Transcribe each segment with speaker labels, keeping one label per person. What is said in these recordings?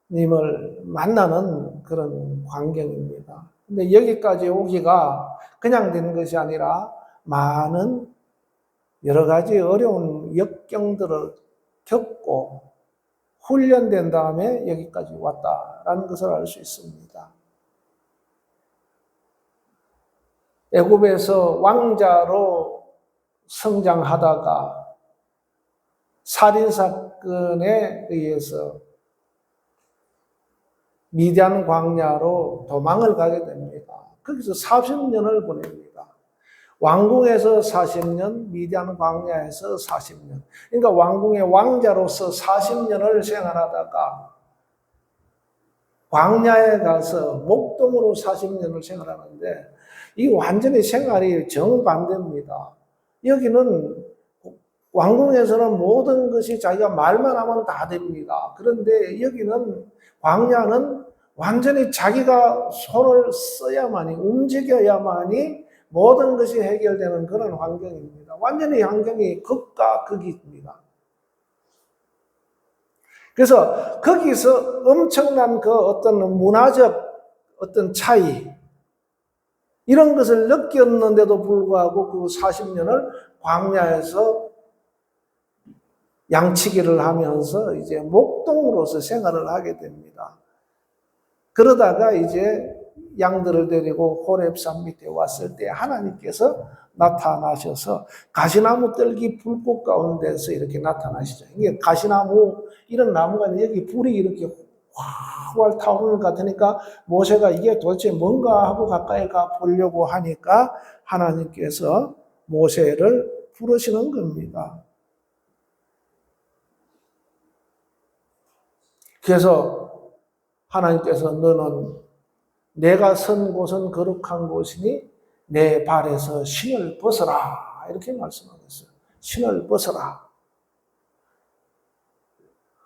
Speaker 1: 하나님을 만나는 그런 광경입니다. 근데 여기까지 오기가 그냥 된 것이 아니라 많은 여러 가지 어려운 역경들을 겪고 훈련된 다음에 여기까지 왔다라는 것을 알 수 있습니다. 애굽에서 왕자로 성장하다가 살인사건에 의해서 미디안 광야로 도망을 가게 됩니다. 거기서 40년을 보냅니다. 왕궁에서 40년, 미디안 광야에서 40년. 그러니까 왕궁의 왕자로서 40년을 생활하다가 광야에 가서 목동으로 40년을 생활하는데 이 완전히 생활이 정반대입니다. 여기는 왕궁에서는 모든 것이 자기가 말만 하면 다 됩니다. 그런데 여기는 광야는 완전히 자기가 손을 써야만이, 움직여야만이 모든 것이 해결되는 그런 환경입니다. 완전히 환경이 극과 극입니다. 그래서 거기서 엄청난 그 어떤 문화적 어떤 차이, 이런 것을 느꼈는데도 불구하고 그 40년을 광야에서 양치기를 하면서 이제 목동으로서 생활을 하게 됩니다. 그러다가 이제 양들을 데리고 호렙산 밑에 왔을 때 하나님께서 나타나셔서 가시나무 뜰기 불꽃 가운데서 이렇게 나타나시죠. 이게 가시나무, 이런 나무가 여기 불이 이렇게 활활 타오르는 것 같으니까 모세가 이게 도대체 뭔가 하고 가까이 가 보려고 하니까 하나님께서 모세를 부르시는 겁니다. 그래서 하나님께서 너는 내가 선 곳은 거룩한 곳이니 내 발에서 신을 벗어라, 이렇게 말씀하셨어요. 신을 벗어라.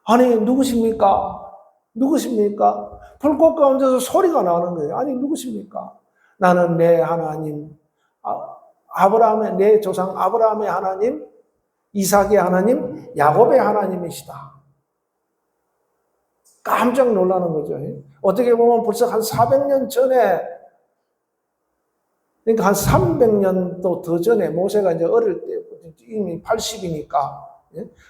Speaker 1: 아니 누구십니까? 누구십니까? 불꽃 가운데서 소리가 나는 거예요. 아니 누구십니까? 나는 내 하나님, 아브라함의, 내 조상 아브라함의 하나님, 이삭의 하나님, 야곱의 하나님이시다. 깜짝 놀라는 거죠. 어떻게 보면 벌써 한 400년 전에, 그러니까 한 300년도 더 전에, 모세가 이제 어릴 때 이미 80이니까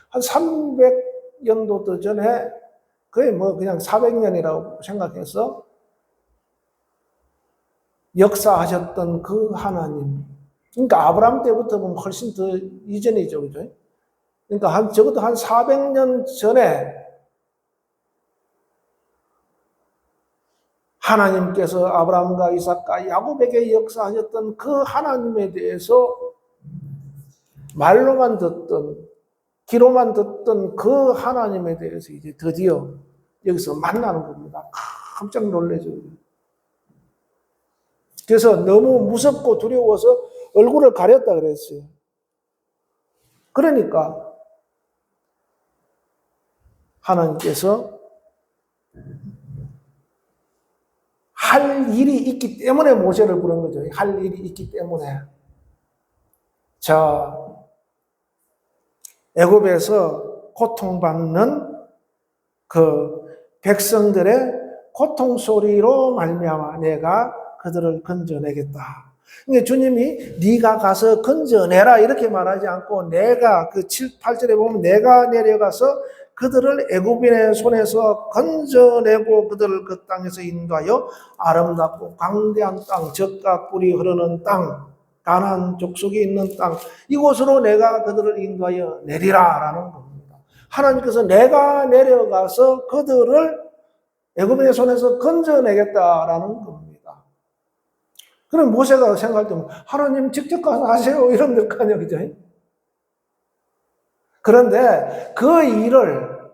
Speaker 1: 한 300년도 더 전에 거의 뭐 그냥 400년이라고 생각해서 역사하셨던 그 하나님. 그러니까 아브라함 때부터 보면 훨씬 더 이전이죠. 그죠? 그러니까 적어도 한 400년 전에 하나님께서 아브라함과 이삭과 야곱에게 역사하셨던 그 하나님에 대해서 말로만 듣던, 귀로만 듣던 그 하나님에 대해서 이제 드디어 여기서 만나는 겁니다. 깜짝 놀라죠. 그래서 너무 무섭고 두려워서 얼굴을 가렸다 그랬어요. 그러니까 하나님께서 할 일이 있기 때문에 모세를 부른 거죠. 할 일이 있기 때문에. 자, 애굽에서 고통받는 그 백성들의 고통 소리로 말미암아 내가 그들을 건져내겠다. 그러니까 주님이 네가 가서 건져내라 이렇게 말하지 않고 내가 그 7, 8절에 보면 내가 내려가서 그들을 애굽인의 손에서 건져내고 그들을 그 땅에서 인도하여 아름답고 광대한 땅, 젖과 꿀이 흐르는 땅, 가나안 족속이 있는 땅, 이곳으로 내가 그들을 인도하여 내리라라는 겁니다. 하나님께서 내가 내려가서 그들을 애굽인의 손에서 건져내겠다라는 겁니다. 그럼 모세가 생각할 때 하나님 직접 가서 하세요 이런 될 거 아니에요, 그죠? 그런데 그 일을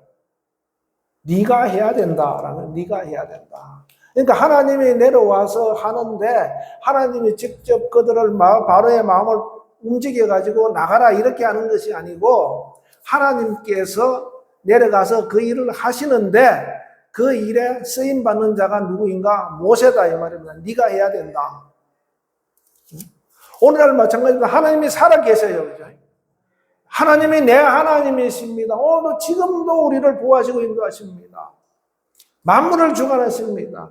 Speaker 1: 네가 해야 된다라는, 네가 해야 된다. 그러니까 하나님이 내려와서 하는데 하나님이 직접 그들을 바로의 마음을 움직여 가지고 나가라 이렇게 하는 것이 아니고 하나님께서 내려가서 그 일을 하시는데 그 일에 쓰임 받는 자가 누구인가? 모세다 이 말입니다. 네가 해야 된다. 오늘날 마찬가지로 하나님이 살아 계세요, 그죠? 하나님이 내 하나님이십니다. 오늘도 지금도 우리를 보호하시고 인도하십니다. 만물을 주관하십니다.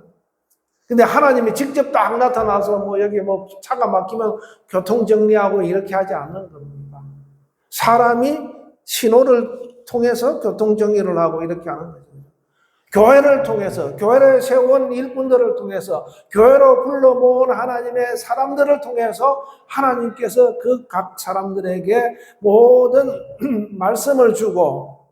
Speaker 1: 근데 하나님이 직접 딱 나타나서 뭐 여기 뭐 차가 막히면 교통 정리하고 이렇게 하지 않는 겁니다. 사람이 신호를 통해서 교통 정리를 하고 이렇게 하는 거죠. 교회를 통해서, 교회를 세운 일꾼들을 통해서, 교회로 불러 모은 하나님의 사람들을 통해서 하나님께서 그 각 사람들에게 모든 말씀을 주고,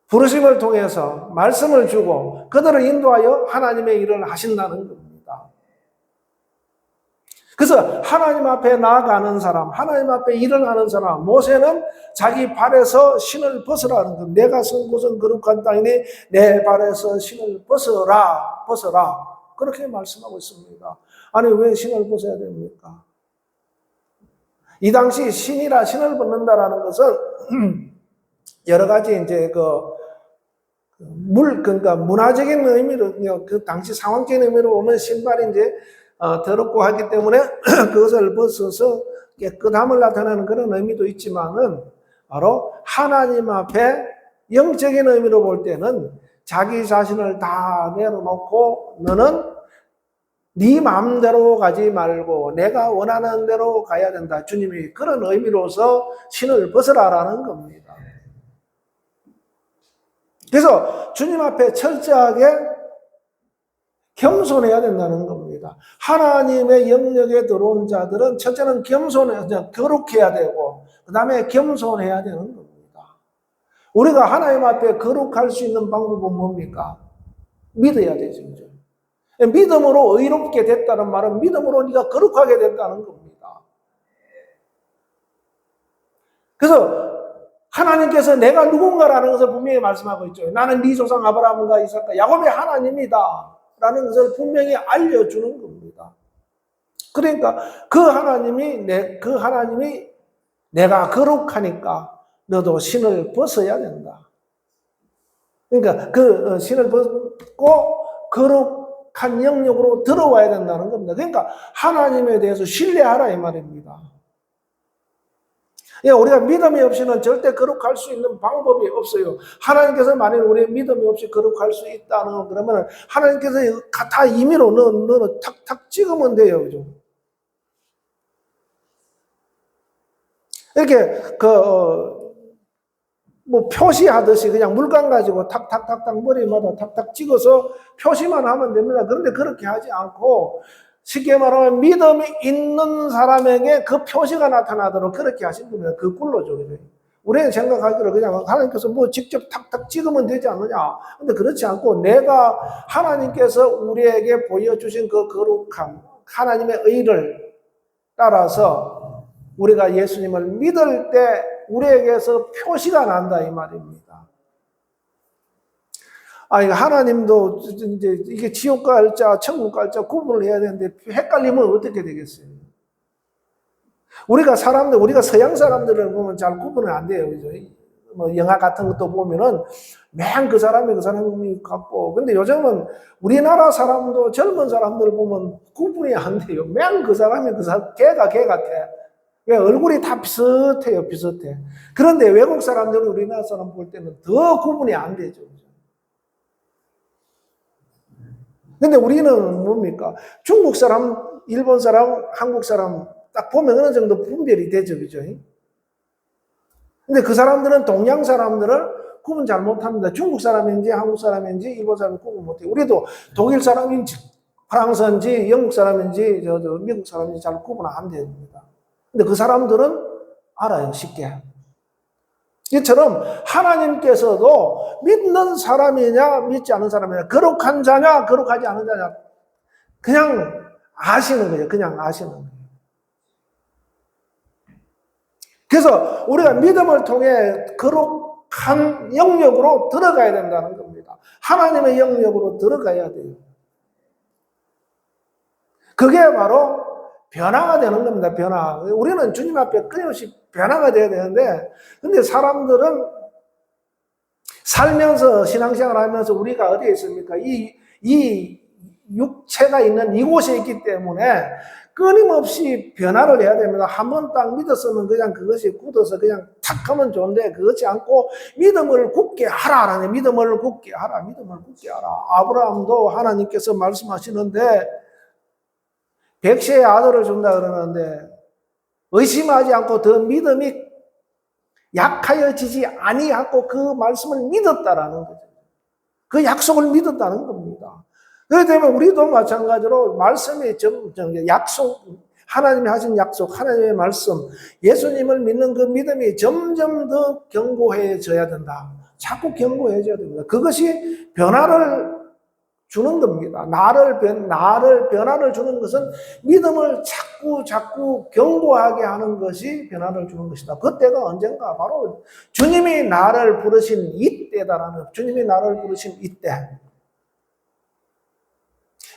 Speaker 1: 부르심을 통해서 말씀을 주고 그들을 인도하여 하나님의 일을 하신다는 겁니다. 그래서 하나님 앞에 나아가는 사람, 하나님 앞에 일을 하는 사람, 모세는 자기 발에서 신을 벗으라는 것. 내가 선 곳은 거룩한 땅이니 내 발에서 신을 벗어라, 벗어라. 그렇게 말씀하고 있습니다. 아니 왜 신을 벗어야 됩니까? 이 당시 신이라 신을 벗는다라는 것은 여러 가지 이제 그러니까 문화적인 의미로, 그 당시 상황적인 의미로 보면 신발이 이제 더럽고 하기 때문에 그것을 벗어서 깨끗함을 나타내는 그런 의미도 있지만은 바로 하나님 앞에 영적인 의미로 볼 때는 자기 자신을 다 내려놓고 너는 네 마음대로 가지 말고 내가 원하는 대로 가야 된다. 주님이 그런 의미로서 신을 벗으라라는 겁니다. 그래서 주님 앞에 철저하게 겸손해야 된다는 겁니다. 하나님의 영역에 들어온 자들은 첫째는 거룩해야 되고 그 다음에 겸손해야 되는 겁니다. 우리가 하나님 앞에 거룩할 수 있는 방법은 뭡니까? 믿어야 되죠. 믿음으로 의롭게 됐다는 말은 믿음으로 네가 거룩하게 됐다는 겁니다. 그래서 하나님께서 내가 누군가라는 것을 분명히 말씀하고 있죠. 나는 네 조상 아브라함과 이삭과 야곱의 하나님이다 라는 것을 분명히 알려주는 겁니다. 그러니까 그 하나님이 내가 거룩하니까 너도 신을 벗어야 된다. 그러니까 그 신을 벗고 거룩한 영역으로 들어와야 된다는 겁니다. 그러니까 하나님에 대해서 신뢰하라 이 말입니다. 우리가 믿음이 없이는 절대 거룩할 수 있는 방법이 없어요. 하나님께서 만약 우리 믿음이 없이 거룩할 수 있다는 그러면 하나님께서 다 임의로 너는 탁탁 찍으면 돼요. 그죠? 이렇게 뭐 표시하듯이 그냥 물감 가지고 탁탁탁탁 머리마다 탁탁 찍어서 표시만 하면 됩니다. 그런데 그렇게 하지 않고 쉽게 말하면 믿음이 있는 사람에게 그 표시가 나타나도록 그렇게 하신 겁니다. 그 꿀로죠. 우리는 생각하기로 그냥 하나님께서 뭐 직접 탁탁 찍으면 되지 않느냐. 근데 그렇지 않고 내가 하나님께서 우리에게 보여주신 그 거룩함, 하나님의 의를 따라서 우리가 예수님을 믿을 때 우리에게서 표시가 난다 이 말입니다. 하나님도 이제 이게 지옥 갈 자, 천국 갈 자 구분을 해야 되는데 헷갈리면 어떻게 되겠어요? 우리가 서양 사람들을 보면 잘 구분은 안 돼요. 그죠? 뭐 영화 같은 것도 보면은 맨 그 사람이 같고, 근데 요즘은 우리나라 사람도 젊은 사람들 보면 구분이 안 돼요. 맨 그 사람이 걔가 걔 같아. 왜? 얼굴이 다 비슷해요, 비슷해. 그런데 외국 사람들은 우리나라 사람 볼 때는 더 구분이 안 되죠. 근데 우리는 뭡니까? 중국 사람, 일본 사람, 한국 사람 딱 보면 어느 정도 분별이 되죠, 그죠? 근데 그 사람들은 동양 사람들을 구분 잘 못합니다. 중국 사람인지 한국 사람인지 일본 사람인지 구분 못해요. 우리도 독일 사람인지 프랑스인지 영국 사람인지 미국 사람인지 잘 구분 안 됩니다. 근데 그 사람들은 알아요, 쉽게. 이처럼 하나님께서도 믿는 사람이냐 믿지 않은 사람이냐, 거룩한 자냐 거룩하지 않은 자냐 그냥 아시는 거예요. 그냥 아시는 거예요. 그래서 우리가 믿음을 통해 거룩한 영역으로 들어가야 된다는 겁니다. 하나님의 영역으로 들어가야 돼요. 그게 바로 변화가 되는 겁니다. 변화. 우리는 주님 앞에 끊임없이 변화가 돼야 되는데, 근데 사람들은 살면서 신앙생활 하면서 우리가 어디에 있습니까? 이 육체가 있는 이곳에 있기 때문에 끊임없이 변화를 해야 됩니다. 한번 딱 믿었으면 그냥 그것이 굳어서 그냥 탁 하면 좋은데, 그렇지 않고 믿음을 굳게 하라. 믿음을 굳게 하라. 믿음을 굳게 하라. 아브라함도 하나님께서 말씀하시는데 100세의 아들을 준다 그러는데 의심하지 않고 더 믿음이 약하여지지 아니하고 그 말씀을 믿었다라는 거죠. 그 약속을 믿었다는 겁니다. 그렇기 때문에 우리도 마찬가지로 말씀의 약속, 하나님이 하신 약속, 하나님의 말씀, 예수님을 믿는 그 믿음이 점점 더 견고해져야 된다. 자꾸 견고해져야 됩니다. 그것이 변화를 주는 겁니다. 나를 변화를 주는 것은 믿음을 자꾸 견고하게 하는 것이 변화를 주는 것이다. 그때가 언젠가 바로 주님이 나를 부르신 이때다라는, 주님이 나를 부르신 이때.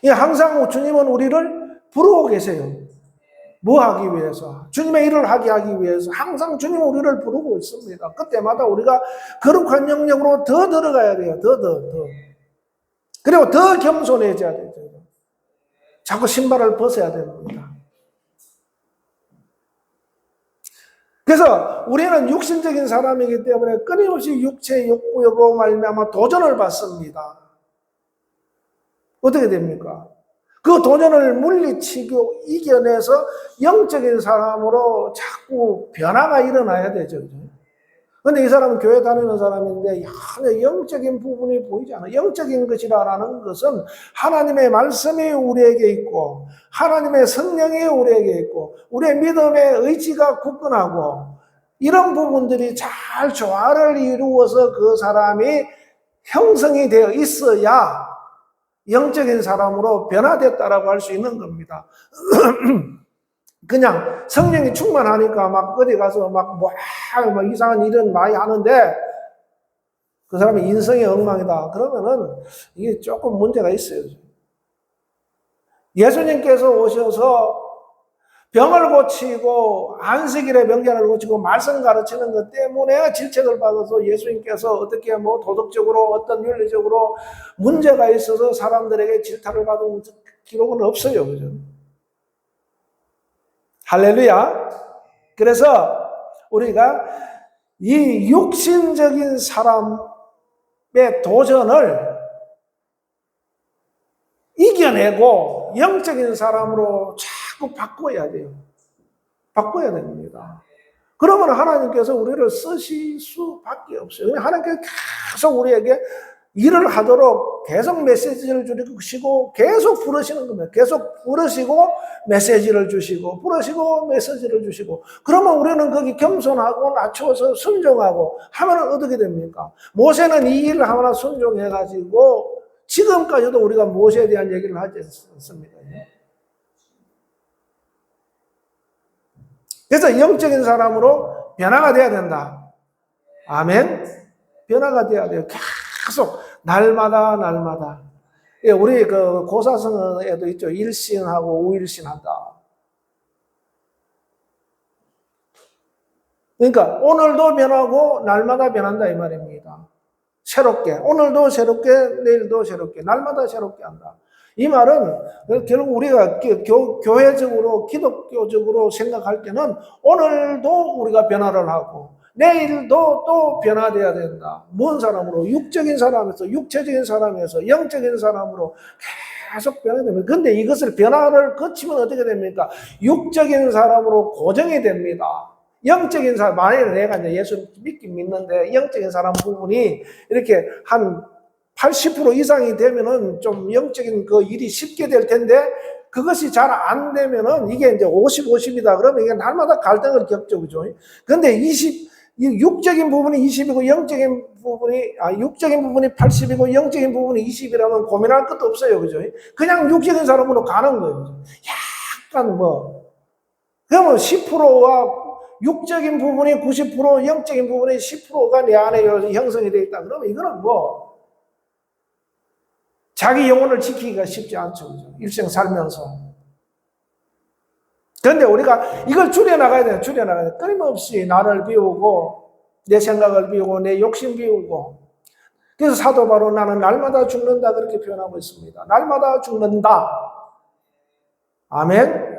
Speaker 1: 항상 주님은 우리를 부르고 계세요. 뭐 하기 위해서? 주님의 일을 하기 위해서 항상 주님은 우리를 부르고 있습니다. 그때마다 우리가 거룩한 영역으로 더 들어가야 돼요. 더. 그리고 더 겸손해져야 되죠. 자꾸 신발을 벗어야 됩니다. 그래서 우리는 육신적인 사람이기 때문에 끊임없이 육체의 욕구로 말미암아 도전을 받습니다. 어떻게 됩니까? 그 도전을 물리치고 이겨내서 영적인 사람으로 자꾸 변화가 일어나야 되죠. 그런데 이 사람은 교회 다니는 사람인데 영적인 부분이 보이지 않아요. 영적인 것이라는 것은 하나님의 말씀이 우리에게 있고 하나님의 성령이 우리에게 있고 우리의 믿음의 의지가 굳건하고 이런 부분들이 잘 조화를 이루어서 그 사람이 형성이 되어 있어야 영적인 사람으로 변화됐다라고 할 수 있는 겁니다. 그냥 성령이 충만하니까 막 어디 가서 막 이상한 일은 많이 하는데 그 사람의 인성이 엉망이다. 그러면은 이게 조금 문제가 있어요. 예수님께서 오셔서 병을 고치고 안식일에 명절을 고치고 말씀 가르치는 것 때문에 질책을 받아서 예수님께서 어떻게 도덕적으로 어떤 윤리적으로 문제가 있어서 사람들에게 질타를 받은 기록은 없어요. 그죠? 할렐루야. 그래서 우리가 이 육신적인 사람의 도전을 이겨내고 영적인 사람으로 자꾸 바꿔야 돼요. 바꿔야 됩니다. 그러면 하나님께서 우리를 쓰실 수밖에 없어요. 하나님께서 계속 우리에게 일을 하도록 계속 메시지를 주시고 계속 부르시는 겁니다. 계속 부르시고 메시지를 주시고 부르시고 메시지를 주시고 그러면 우리는 거기 겸손하고 낮추어서 순종하고 하면 어떻게 됩니까? 모세는 이 일을 하나 순종해가지고 지금까지도 우리가 모세에 대한 얘기를 하지 않습니까? 그래서 영적인 사람으로 변화가 돼야 된다. 아멘. 변화가 돼야 돼요. 계속 날마다. 예, 우리 그 고사성에도 있죠. 일신하고 우일신한다. 그러니까 오늘도 변하고 날마다 변한다 이 말입니다. 새롭게 오늘도 새롭게 내일도 새롭게 날마다 새롭게 한다. 이 말은 결국 우리가 교회적으로 기독교적으로 생각할 때는 오늘도 우리가 변화를 하고 내일도 또 변화돼야 된다. 뭔 사람으로? 육적인 사람에서 육체적인 사람에서 영적인 사람으로 계속 변화됩니다. 그런데 이것을 변화를 거치면 어떻게 됩니까? 육적인 사람으로 고정이 됩니다. 영적인 사람, 만약에 내가 이제 예수 믿긴 믿는데 영적인 사람 부분이 이렇게 한 80% 이상이 되면은 좀 영적인 그 일이 쉽게 될 텐데 그것이 잘 안 되면은 이게 이제 50-50이다. 그러면 이게 날마다 갈등을 겪죠. 그죠? 근데 육적인 부분이 20이고 영적인 부분이, 육적인 부분이 80이고 영적인 부분이 20이라면 고민할 것도 없어요. 그죠? 그냥 육적인 사람으로 가는 거예요. 약간 그러면 10%와 육적인 부분이 90%, 영적인 부분이 10%가 내 안에 형성이 되어 있다. 그러면 이거는 자기 영혼을 지키기가 쉽지 않죠. 그죠? 일생 살면서. 그런데 우리가 이걸 줄여나가야 돼요. 줄여나가야 돼요. 끊임없이 나를 비우고, 내 생각을 비우고, 내 욕심 비우고. 그래서 사도 바로 나는 날마다 죽는다 그렇게 표현하고 있습니다. 날마다 죽는다. 아멘.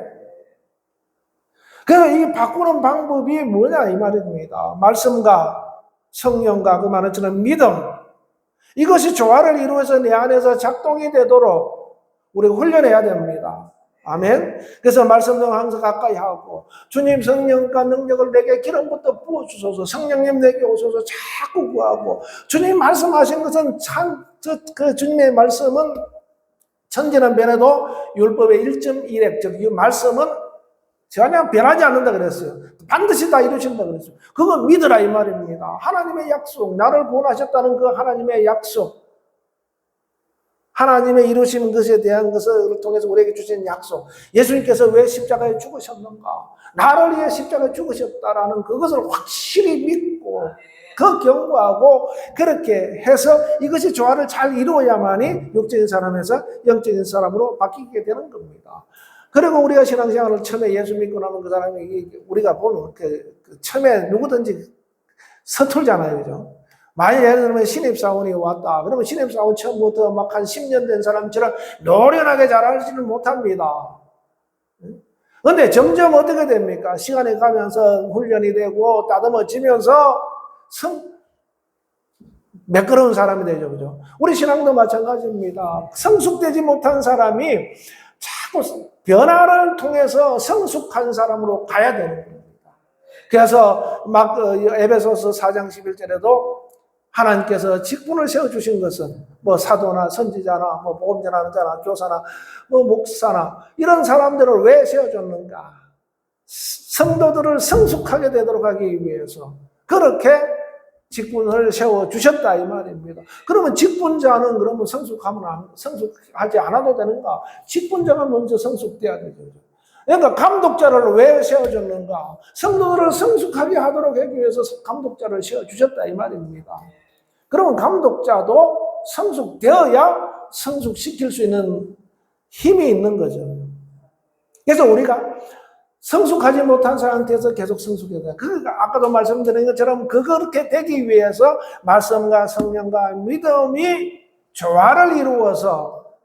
Speaker 1: 그래서 이 바꾸는 방법이 뭐냐 이 말입니다. 말씀과 성령과 그 말처럼 믿음, 이것이 조화를 이루어서 내 안에서 작동이 되도록 우리가 훈련해야 됩니다. 아멘. 그래서 말씀도 항상 가까이 하고, 주님 성령과 능력을 내게 기름부터 부어주소서, 성령님 내게 오소서 자꾸 구하고, 주님 말씀하신 것은 참, 그 주님의 말씀은 천지는 변해도 율법의 1.1핵, 즉, 이 말씀은 전혀 변하지 않는다 그랬어요. 반드시 다 이루신다 그랬어요. 그거 믿으라 이 말입니다. 하나님의 약속, 나를 구원하셨다는 그 하나님의 약속, 하나님의 이루신 것에 대한 것을 통해서 우리에게 주신 약속, 예수님께서 왜 십자가에 죽으셨는가, 나를 위해 십자가에 죽으셨다라는 그것을 확실히 믿고 그 경고하고 그렇게 해서 이것이 조화를 잘 이루어야만이 육적인 사람에서 영적인 사람으로 바뀌게 되는 겁니다. 그리고 우리가 신앙생활을 처음에 예수 믿고 나면 그 사람이, 우리가 보면 처음에 누구든지 서툴잖아요. 그죠? 만약 예를 들면 신입사원이 왔다. 그러면 신입사원 처음부터 막 한 10년 된 사람처럼 노련하게 잘하지는 못합니다. 그런데 점점 어떻게 됩니까? 시간이 가면서 훈련이 되고 따듬어지면서 매끄러운 사람이 되죠. 그죠? 우리 신앙도 마찬가지입니다. 성숙되지 못한 사람이 자꾸 변화를 통해서 성숙한 사람으로 가야 되는 겁니다. 그래서 막 에베소서 4장 11절에도 하나님께서 직분을 세워주신 것은 뭐 사도나 선지자나 뭐 복음 전하는 자나 교사나 뭐 목사나 이런 사람들을 왜 세워줬는가? 성도들을 성숙하게 되도록 하기 위해서 그렇게 직분을 세워주셨다 이 말입니다. 그러면 직분자는 그러면 성숙하지 않아도 되는가? 직분자가 먼저 성숙돼야 되죠. 그러니까 감독자를 왜 세워줬는가? 성도들을 성숙하게 하도록 하기 위해서 감독자를 세워주셨다 이 말입니다. 그러면 감독자도 성숙되어야 성숙시킬 수 있는 힘이 있는 거죠. 그래서 우리가 성숙하지 못한 사람한테서 계속 성숙해야 돼요. 그러니까 아까도 말씀드린 것처럼 그렇게 되기 위해서 말씀과 성령과 믿음이 조화를 이루어서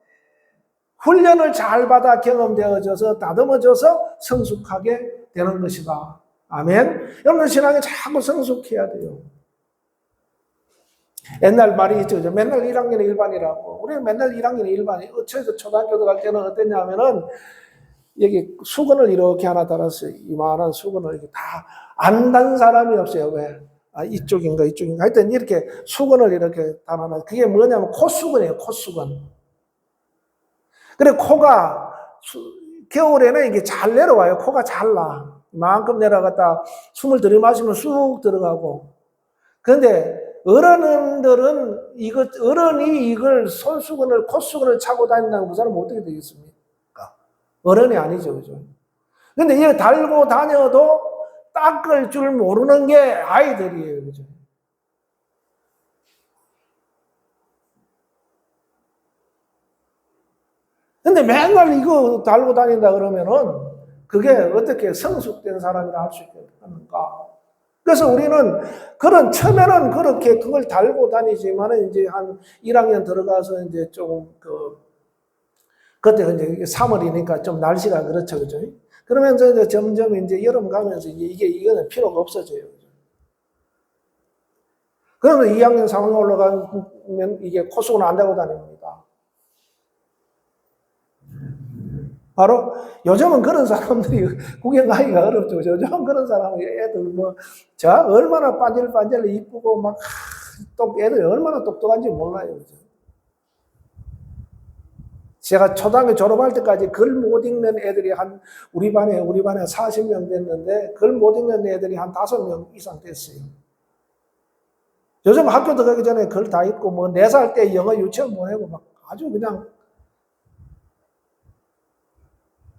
Speaker 1: 훈련을 잘 받아 경험되어져서 다듬어져서 성숙하게 되는 것이다. 아멘. 여러분 신앙이 자꾸 성숙해야 돼요. 옛날 말이 있죠. 맨날 1학년 1반이라고. 우리는 맨날 1학년 1반이. 초등학교 갈 때는 어땠냐면은 여기 수건을 이렇게 하나 달았어요. 이만한 수건을 이렇게 다 안 단 사람이 없어요. 왜? 이쪽인가 이쪽인가. 하여튼 이렇게 수건을 이렇게 달아놔. 그게 뭐냐면 콧수건이에요. 콧수건. 그래 코가 겨울에는 이게 잘 내려와요. 코가 잘 나. 이만큼 내려갔다 숨을 들이마시면 쑥 들어가고. 그런데 어른들은 어른이 이걸 손수건을 콧수건을 차고 다닌다면 그 사람은 어떻게 되겠습니까? 어른이 아니죠, 그죠? 근데 이거 달고 다녀도 닦을 줄 모르는 게 아이들이에요, 그죠? 근데 맨날 이거 달고 다닌다 그러면은 그게 어떻게 성숙된 사람이라 할 수 있겠는가? 그래서 우리는 처음에는 그렇게 그걸 달고 다니지만은 이제 한 1학년 들어가서 이제 좀 그때 이제 3월이니까 좀 날씨가 그렇죠, 그죠? 그러면서 이제 점점 이제 여름 가면서 이거는 필요가 없어져요. 그러면 2학년, 3학년 올라가면 이게 콧수건 안 달고 다닙니다. 바로 요즘은 그런 사람들이 구경하기가 어렵죠. 요즘은 그런 사람이 애들 얼마나 반질반질 이쁘고 애들이 얼마나 똑똑한지 몰라요. 그죠? 제가 초등학교 졸업할 때까지 글 못 읽는 애들이 우리 반에 40명 됐는데 글 못 읽는 애들이 한 5명 이상 됐어요. 요즘 학교 들어가기 전에 글 다 읽고 4살 때 영어 유치원 보내고 아주 그냥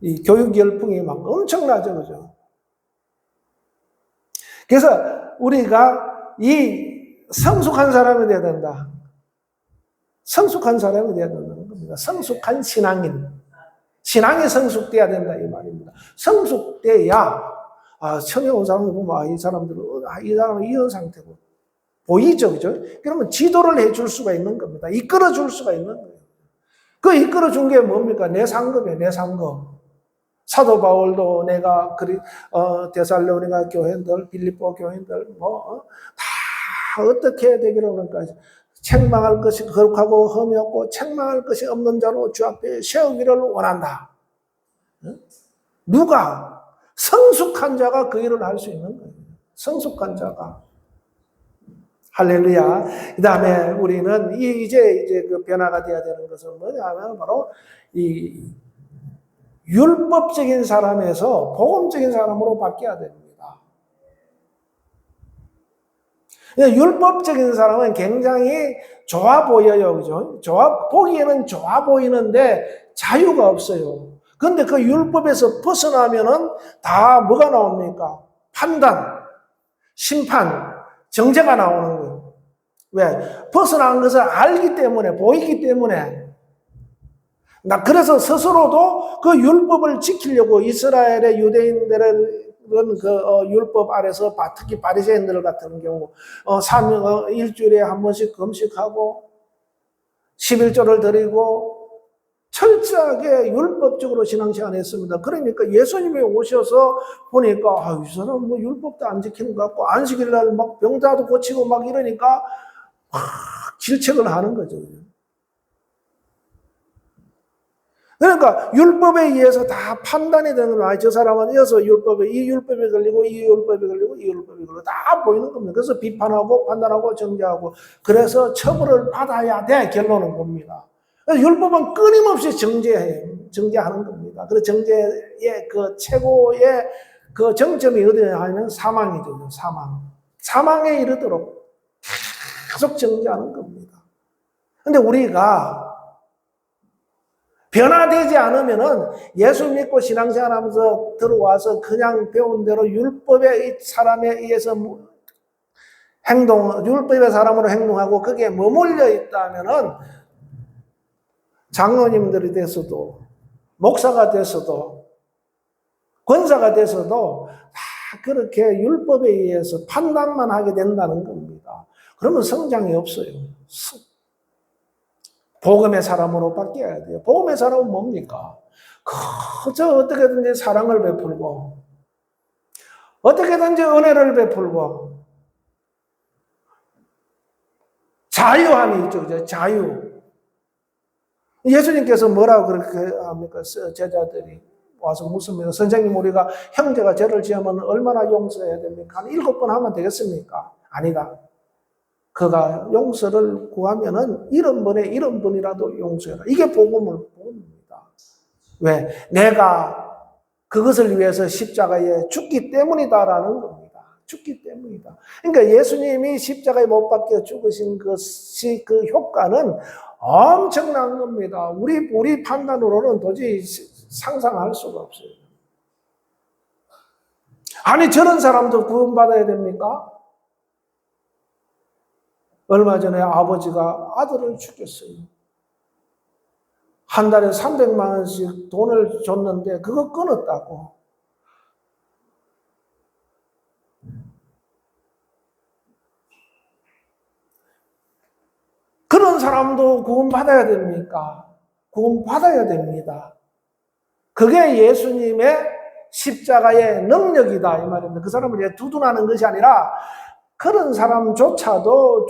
Speaker 1: 이 교육 열풍이 엄청나죠, 그죠? 그래서 우리가 이 성숙한 사람이 되어야 된다. 성숙한 사람이 되어야 된다는 겁니다. 성숙한 신앙인. 신앙이 성숙돼야 된다, 이 말입니다. 성숙돼야, 처음에 온 사람을 보면, 이 사람은 이런 상태고, 보이죠, 그죠? 그러면 지도를 해줄 수가 있는 겁니다. 이끌어 줄 수가 있는 거예요. 그 이끌어 준 게 뭡니까? 내 상급이에요, 내 상급. 사도 바울도 내가 데살로니가 교회들, 빌립보 교회들 다 어떻게 해야 되기로 하는가? 책망할 것이 거룩하고 흠이 없고 책망할 것이 없는 자로 주 앞에 세우기를 원한다. 누가? 성숙한 자가 그 일을 할 수 있는 거예요. 성숙한 자가. 할렐루야. 그 다음에 우리는 이제 그 변화가 되어야 되는 것은 뭐냐면 바로 이 율법적인 사람에서 복음적인 사람으로 바뀌어야 됩니다. 율법적인 사람은 굉장히 좋아 보여요. 그죠? 보기에는 좋아 보이는데 자유가 없어요. 근데 그 율법에서 벗어나면은 다 뭐가 나옵니까? 판단, 심판, 정죄가 나오는 거예요. 왜? 벗어난 것을 알기 때문에, 보이기 때문에. 그래서 스스로도 그 율법을 지키려고 이스라엘의 유대인들은 율법 아래서 특히 바리새인들 같은 경우 일주일에 한 번씩 금식하고 11조를 드리고 철저하게 율법적으로 신앙생활 했습니다. 그러니까 예수님이 오셔서 보니까 이 사람 뭐 율법도 안 지키는 것 같고 안식일 날 막 병자도 고치고 막 이러니까 막 질책을 하는 거죠. 그러니까 율법에 의해서 다 판단이 되는 거야. 저 사람은 이어서 이 율법에 걸리고 이 율법에 걸리고 이 율법에 걸리고 다 보이는 겁니다. 그래서 비판하고 판단하고 정죄하고 그래서 처벌을 받아야 돼 결론은 겁니다. 율법은 끊임없이 정죄하는 겁니다. 그래서 정죄의 그 최고의 그 정점이 어디냐 하면 사망이죠. 사망에 이르도록 계속 정죄하는 겁니다. 근데 우리가 변화되지 않으면은 예수 믿고 신앙생활 하면서 들어와서 그냥 배운 대로 율법의 사람에 의해서 율법의 사람으로 행동하고 거기에 머물러 있다면은 장로님들이 돼서도 목사가 돼서도 권사가 돼서도 다 그렇게 율법에 의해서 판단만 하게 된다는 겁니다. 그러면 성장이 없어요. 복음의 사람으로 바뀌어야 돼요. 복음의 사람은 뭡니까? 그저 어떻게든지 사랑을 베풀고 어떻게든지 은혜를 베풀고 자유함이 있죠. 그죠? 자유. 예수님께서 뭐라고 그렇게 합니까? 제자들이 와서 묻습니다. 선생님, 우리가 형제가 죄를 지으면 얼마나 용서해야 됩니까? 한 7번 하면 되겠습니까? 아니다. 그가 용서를 구하면은 70번에 70번이라도 용서해라. 이게 복음입니다. 왜? 내가 그것을 위해서 십자가에 죽기 때문이다라는 겁니다. 죽기 때문이다. 그러니까 예수님이 십자가에 못 박혀 죽으신 것이 그 효과는 엄청난 겁니다. 우리 판단으로는 도저히 상상할 수가 없어요. 아니, 저런 사람도 구원받아야 됩니까? 얼마 전에 아버지가 아들을 죽였어요. 한 달에 300만 원씩 돈을 줬는데 그거 끊었다고. 그런 사람도 구원받아야 됩니까? 구원받아야 됩니다. 그게 예수님의 십자가의 능력이다 이 말입니다. 그 사람을 두둔하는 것이 아니라 그런 사람조차도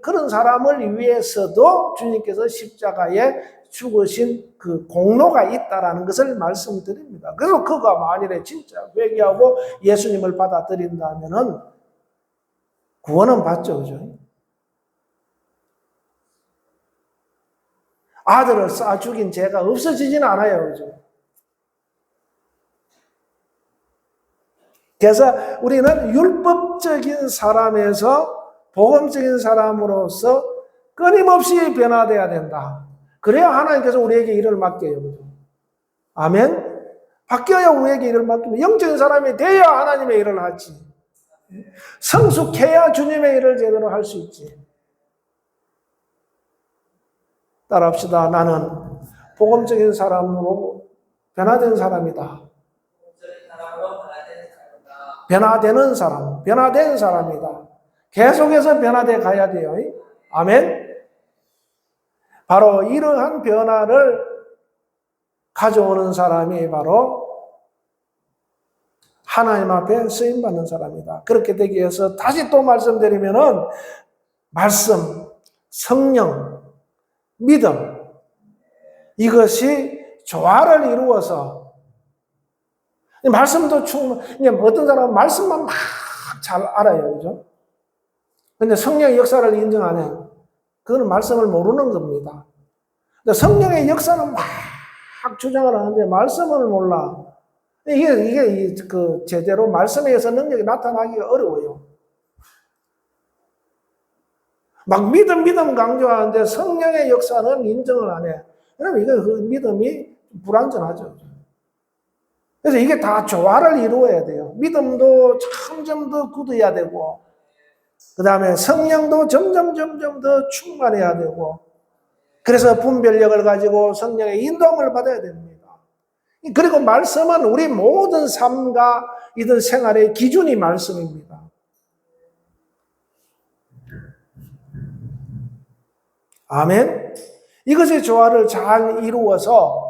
Speaker 1: 그런 사람을 위해서도 주님께서 십자가에 죽으신 그 공로가 있다라는 것을 말씀드립니다. 그래서 그가 만일에 진짜 회개하고 예수님을 받아들인다면은 구원은 받죠, 그죠? 아들을 쏴 죽인 죄가 없어지지는 않아요, 그죠? 그래서 우리는 율법적인 사람에서 복음적인 사람으로서 끊임없이 변화돼야 된다. 그래야 하나님께서 우리에게 일을 맡겨요. 아멘? 바뀌어야 우리에게 일을 맡깁니다. 영적인 사람이 돼야 하나님의 일을 하지. 성숙해야 주님의 일을 제대로 할 수 있지. 따라합시다. 나는 복음적인 사람으로 변화된 사람이다. 변화된 사람이다. 계속해서 변화돼 가야 돼요. 아멘. 바로 이러한 변화를 가져오는 사람이 바로 하나님 앞에 쓰임받는 사람이다. 그렇게 되기 위해서 다시 또 말씀드리면은 말씀, 성령, 믿음, 이것이 조화를 이루어서 말씀도 그냥 어떤 사람은 말씀만 막 잘 알아요. 그죠? 근데 성령의 역사를 인정 안 해요. 그거는 말씀을 모르는 겁니다. 근데 성령의 역사는 막 주장을 하는데 말씀을 몰라. 이게 제대로 말씀에 의해서 능력이 나타나기가 어려워요. 막 믿음 강조하는데 성령의 역사는 인정을 안 해. 그러면 그 믿음이 불완전하죠. 그래서 이게 다 조화를 이루어야 돼요. 믿음도 점점 더 굳어야 되고, 그 다음에 성령도 점점 더 충만해야 되고, 그래서 분별력을 가지고 성령의 인도함을 받아야 됩니다. 그리고 말씀은 우리 모든 삶과 이든 생활의 기준이 말씀입니다. 아멘. 이것의 조화를 잘 이루어서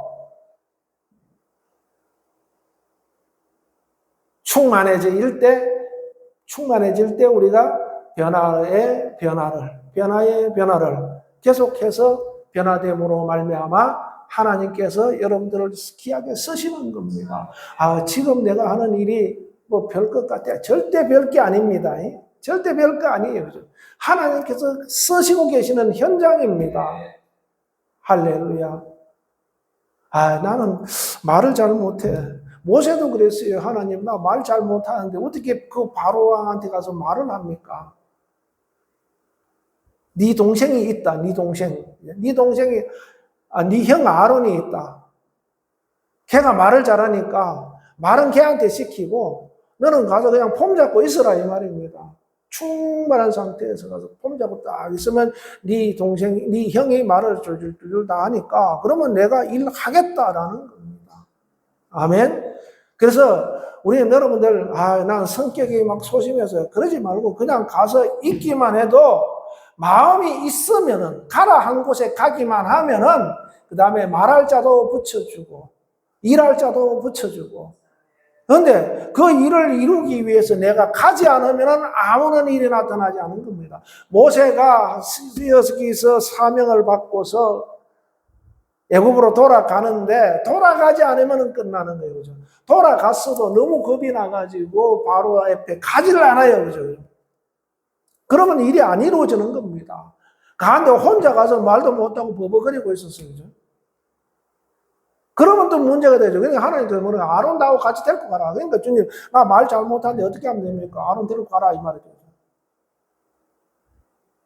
Speaker 1: 충만해질 때 우리가 변화의 변화를 계속해서 변화됨으로 말미암아 하나님께서 여러분들을 귀하게 쓰시는 겁니다. 지금 내가 하는 일이 뭐 별 것 같아요. 절대 별 게 아닙니다. 절대 별 거 아니에요. 하나님께서 쓰시고 계시는 현장입니다. 할렐루야. 나는 말을 잘 못해. 모세도 그랬어요. 하나님, 나 말 잘 못하는데 어떻게 그 바로왕한테 가서 말을 합니까? 네 동생이 있다. 네 동생이 네 형 아론이 있다. 걔가 말을 잘하니까 말은 걔한테 시키고 너는 가서 그냥 폼 잡고 있어라 이 말입니다. 충만한 상태에서 가서 폼 잡고 딱 있으면 네 형이 말을 줄줄 다 하니까 그러면 내가 일하겠다라는 겁니다. 아멘. 그래서 우리 여러분들 난 성격이 막 소심해서 그러지 말고 그냥 가서 있기만 해도 마음이 있으면은 가라 한 곳에 가기만 하면은 그 다음에 말할 자도 붙여주고 일할 자도 붙여주고. 그런데 그 일을 이루기 위해서 내가 가지 않으면은 아무런 일이 나타나지 않은 겁니다. 모세가 여기서 사명을 받고서 애굽으로 돌아가는데 돌아가지 않으면 끝나는 거예요. 그죠? 돌아갔어도 너무 겁이 나가지고 바로 앞에 가지를 않아요. 그죠? 그러면 일이 안 이루어지는 겁니다. 가는데 혼자 가서 말도 못하고 버벅거리고 있었어요. 그죠? 그러면 또 문제가 되죠. 그러니까 하나님께서 뭐냐, 아론 나하고 같이 데리고 가라. 그러니까 주님, 나 말 잘못하는데 어떻게 하면 됩니까? 아론 데리고 가라 이 말이죠.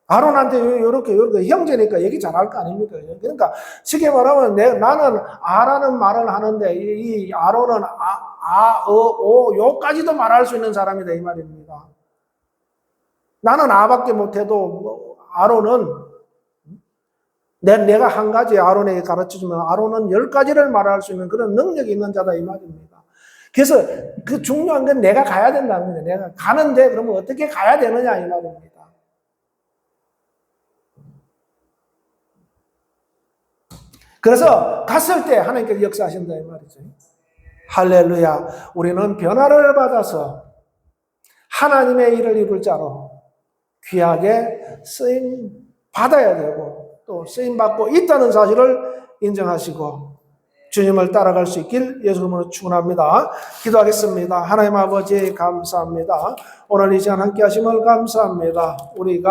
Speaker 1: 아론한테 이렇게 형제니까 얘기 잘할 거 아닙니까? 그러니까 쉽게 말하면 나는 아라는 말을 하는데 이 아론은 요까지도 말할 수 있는 사람이다 이 말입니다. 나는 아밖에 못해도 아론은 내가 한 가지 아론에게 가르쳐주면 아론은 10가지를 말할 수 있는 그런 능력이 있는 자다 이 말입니다. 그래서 그 중요한 건 내가 가야 된다는 거예요. 내가 가는데 그러면 어떻게 가야 되느냐 이 말입니다. 그래서 갔을 때 하나님께서 역사하신다 이 말이죠. 할렐루야. 우리는 변화를 받아서 하나님의 일을 이룰 자로 귀하게 쓰임 받아야 되고 또 쓰임 받고 있다는 사실을 인정하시고 주님을 따라갈 수 있길 예수 이름으로 축원합니다. 기도하겠습니다. 하나님 아버지 감사합니다. 오늘 이 시간 함께 하심을 감사합니다. 우리가